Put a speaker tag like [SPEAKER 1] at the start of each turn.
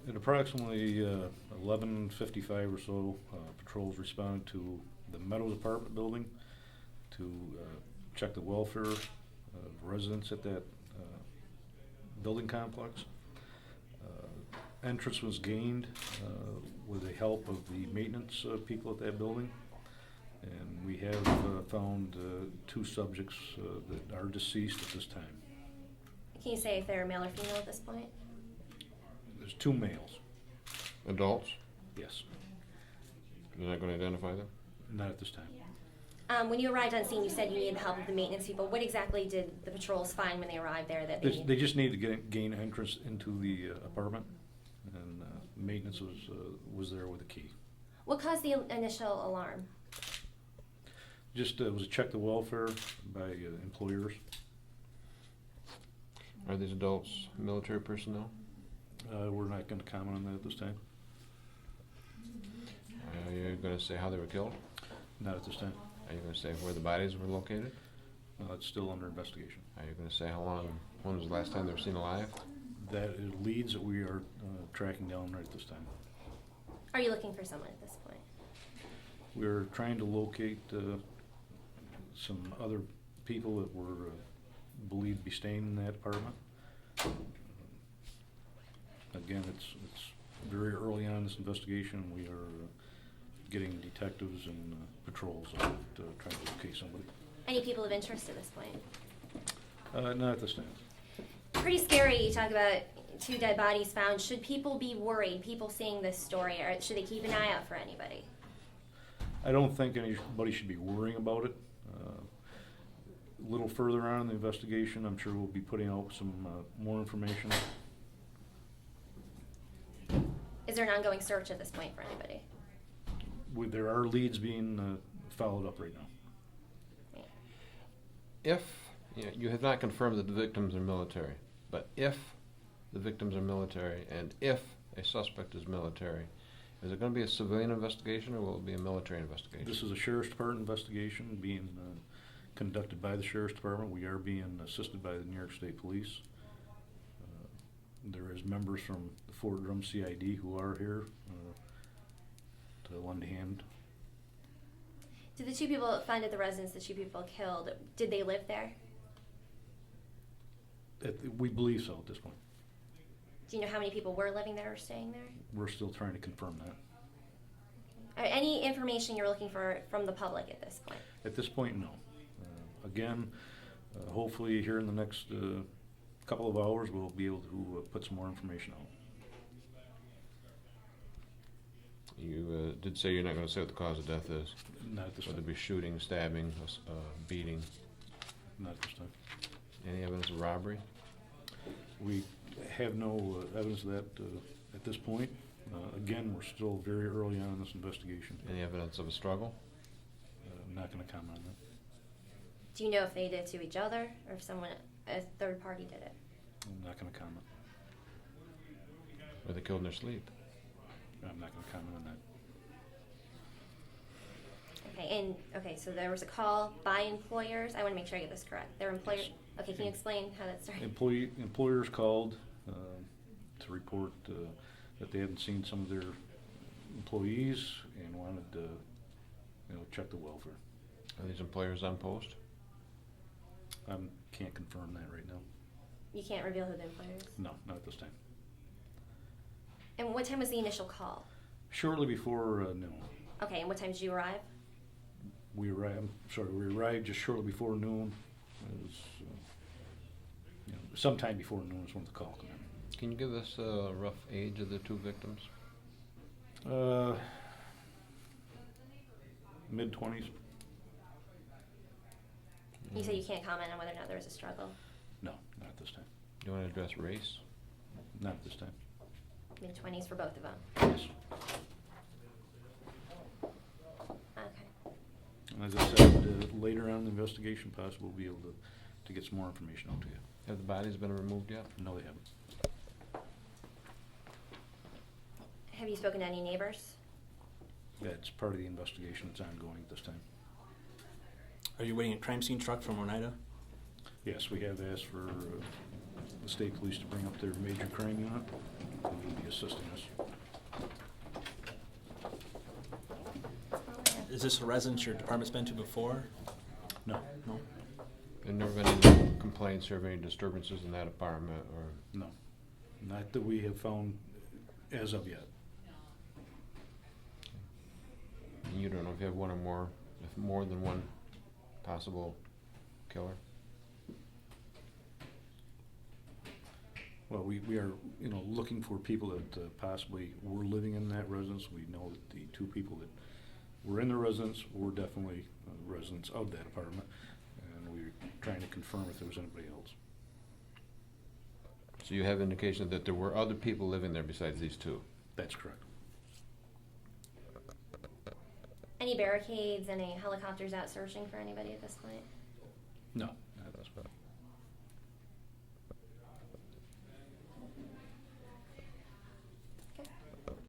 [SPEAKER 1] At approximately 11:55 or so, patrols responded to the Meadows apartment building to check the welfare of residents at that building complex. Entrance was gained with the help of the maintenance people at that building, and we have found 2 subjects that are deceased at this time.
[SPEAKER 2] Can you say if they're male or female at this point?
[SPEAKER 1] There's 2 males.
[SPEAKER 3] Adults?
[SPEAKER 1] Yes.
[SPEAKER 3] You're not going to identify them?
[SPEAKER 1] Not at this time.
[SPEAKER 2] When you arrived on scene, you said you needed the help of the maintenance people. What exactly did the patrols find when they arrived there that they needed?
[SPEAKER 1] They just need to gain entrance into the apartment, and maintenance was there with a key.
[SPEAKER 2] What caused the initial alarm?
[SPEAKER 1] Just was a check the welfare by employers.
[SPEAKER 3] Are these adults military personnel?
[SPEAKER 1] We're not going to comment on that at this time.
[SPEAKER 3] Are you going to say how they were killed?
[SPEAKER 1] Not at this time.
[SPEAKER 3] Are you going to say where the bodies were located?
[SPEAKER 1] It's still under investigation.
[SPEAKER 3] Are you going to say when was the last time they were seen alive?
[SPEAKER 1] That is leads that we are tracking down right at this time.
[SPEAKER 2] Are you looking for someone at this point?
[SPEAKER 1] We're trying to locate some other people that were believed to be staying in that apartment. Again, it's very early on in this investigation. We are getting detectives and patrols out trying to locate somebody.
[SPEAKER 2] Any people of interest at this point?
[SPEAKER 1] Not at this time.
[SPEAKER 2] Pretty scary. You talk about 2 dead bodies found. Should people be worried, people seeing this story, or should they keep an eye out for anybody?
[SPEAKER 1] I don't think anybody should be worrying about it. A little further on in the investigation, I'm sure we'll be putting out some more information.
[SPEAKER 2] Is there an ongoing search at this point for anybody?
[SPEAKER 1] There are leads being followed up right now.
[SPEAKER 3] If you have not confirmed that the victims are military, but if the victims are military and if a suspect is military, is it going to be a civilian investigation or will it be a military investigation?
[SPEAKER 1] This is a Sheriff's Department investigation being conducted by the Sheriff's Department. We are being assisted by the New York State Police. There is members from the Fort Drum CID who are here to lend a hand.
[SPEAKER 2] Did the 2 people found at the residence, the 2 people killed, did they live there?
[SPEAKER 1] We believe so at this point.
[SPEAKER 2] Do you know how many people were living there or staying there?
[SPEAKER 1] We're still trying to confirm that.
[SPEAKER 2] Any information you're looking for from the public at this point?
[SPEAKER 1] At this point, no. Again, hopefully here in the next couple of hours we'll be able to put some more information out.
[SPEAKER 3] You did say you're not going to say what the cause of death is.
[SPEAKER 1] Not at this
[SPEAKER 3] Whether
[SPEAKER 1] time.
[SPEAKER 3] it be shooting, stabbing, beating.
[SPEAKER 1] Not at this time.
[SPEAKER 3] Any evidence of robbery?
[SPEAKER 1] We have no evidence of that at this point. Again, we're still very early on in this investigation.
[SPEAKER 3] Any evidence of a struggle?
[SPEAKER 1] I'm not going to comment on that.
[SPEAKER 2] Do you know if they did it to each other or if a third party did it?
[SPEAKER 1] I'm not going to comment.
[SPEAKER 3] Were they killed in their sleep?
[SPEAKER 1] I'm not going to comment on that.
[SPEAKER 2] Okay, so there was a call by employers. I want to make sure I get this correct. Their employer.
[SPEAKER 1] Yes.
[SPEAKER 2] Okay, can you explain how that started?
[SPEAKER 1] Employers called to report that they hadn't seen some of their employees and wanted to, check the welfare.
[SPEAKER 3] Are these employers on post?
[SPEAKER 1] I can't confirm that right now.
[SPEAKER 2] You can't reveal who the employer is?
[SPEAKER 1] No, not at this time.
[SPEAKER 2] And what time was the initial call?
[SPEAKER 1] Shortly before noon.
[SPEAKER 2] Okay, and what time did you arrive?
[SPEAKER 1] We arrived just shortly before noon. It was, sometime before noon is when the call came in.
[SPEAKER 3] Can you give us a rough age of the 2 victims?
[SPEAKER 1] Mid-20s.
[SPEAKER 2] You said you can't comment on whether or not there was a struggle.
[SPEAKER 1] No, not at this time.
[SPEAKER 3] Do you want to address race?
[SPEAKER 1] Not at this time.
[SPEAKER 2] Mid-20s for both of them.
[SPEAKER 1] Yes.
[SPEAKER 2] Okay.
[SPEAKER 1] And as I said, later on in the investigation, possibly we'll be able to get some more information out to you.
[SPEAKER 3] Have the bodies been removed yet?
[SPEAKER 1] No, they haven't.
[SPEAKER 2] Have you spoken to any neighbors?
[SPEAKER 1] That's part of the investigation that's ongoing at this time.
[SPEAKER 4] Are you waiting a crime scene truck from Oneida?
[SPEAKER 1] Yes, we have asked for the state police to bring up their major crime unit, who will be assisting us.
[SPEAKER 4] Is this a residence your department's been to before?
[SPEAKER 1] No,
[SPEAKER 4] No.
[SPEAKER 3] There never been any complaints or any disturbances in that apartment, or?
[SPEAKER 1] no, not that we have found as of yet.
[SPEAKER 3] You don't know if you have one or more, if more than one possible killer?
[SPEAKER 1] Well, we are, looking for people that possibly were living in that residence. We know that the two people that were in the residence were definitely residents of that apartment, and we're trying to confirm if there was anybody else.
[SPEAKER 3] So you have indication that there were other people living there besides these two?
[SPEAKER 1] That's correct.
[SPEAKER 2] Any barricades, any helicopters out searching for anybody at this point?
[SPEAKER 1] No.